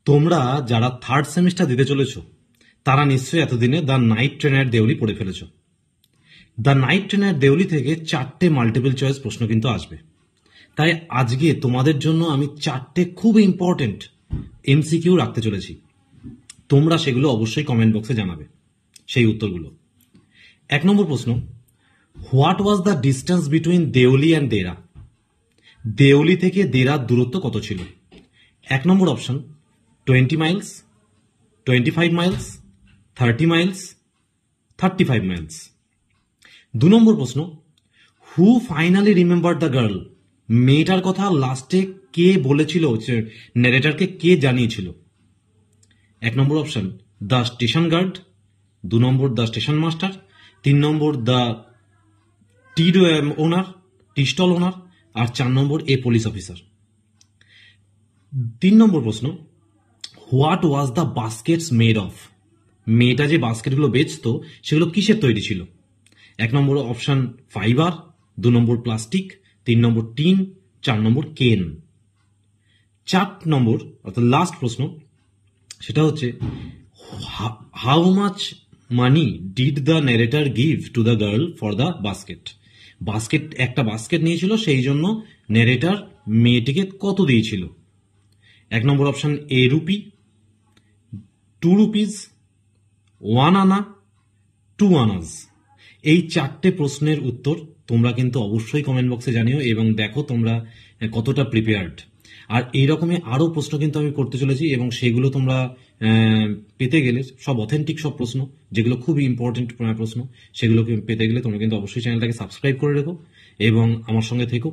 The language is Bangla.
তোমরা যারা থার্ড সেমিস্টার দিতে চলেছ তারা নিশ্চয়ই এতদিনে দ্য নাইট ট্রেনের দেউলি পড়ে ফেলেছ। দ্য নাইট ট্রেনের দেউলি থেকে 4টে মাল্টিপল চয়েস প্রশ্ন কিন্তু আসবে। তাই আজকে তোমাদের জন্য আমি 4টে খুব ইম্পর্টেন্ট এমসিকিউ রাখতে চলেছি। তোমরা সেগুলো অবশ্যই কমেন্ট বক্সে জানাবে সেই উত্তরগুলো। 1 নম্বর প্রশ্ন, what was the distance between Deoli and Dera? Deoli থেকে দেরার দূরত্ব কত ছিল? 1 নম্বর option 20 miles, 25 miles, 30 miles, 35 miles. 2 নম্বর প্রশ্ন, who finally remember the girl? মেয়েটার কথা লাস্টে কে বলেছিল, ন্যারেটরকে কে জানিয়েছিল? 1 নম্বর অপশন দ্য স্টেশন গার্ড, 2 নম্বর দ্য স্টেশন মাস্টার, 3 নম্বর the tea owner, tea stall owner, আর 4 নম্বর এ পুলিশ অফিসার। 3 নম্বর প্রশ্ন, what was the baskets made of? মেয়েটা যে বাস্কেটগুলো বেচতো সেগুলো কিসের তৈরি ছিল? 1 নম্বর অপশন ফাইবার, 2 নম্বর প্লাস্টিক, 3 নম্বর টিন, 4 নম্বর কেন। 4 নম্বর অর্থাৎ লাস্ট প্রশ্ন, সেটা হচ্ছে how much money did the narrator give to the girl for the basket? একটা বাস্কেট নিয়েছিল, সেই জন্য ন্যারেটর মেয়েটিকে কত দিয়েছিল? 1 নম্বর অপশন এ রুপি, 2 রুপিস, 1 আনা, 2 আনাস। এই 4টে প্রশ্নের উত্তর তোমরা কিন্তু অবশ্যই কমেন্ট বক্সে জানিও এবং দেখো তোমরা কতটা প্রিপেয়ার্ড। আর এইরকমই আরো প্রশ্ন কিন্তু আমি করতে চলেছি এবং সেগুলো তোমরা পেতে গেলে, সব অথেন্টিক সব প্রশ্ন যেগুলো খুবই ইম্পর্টেন্ট প্রশ্ন, সেগুলোকে পেতে গেলে তোমরা কিন্তু অবশ্যই চ্যানেলটাকে সাবস্ক্রাইব করে রেখো এবং আমার সঙ্গে থেকো।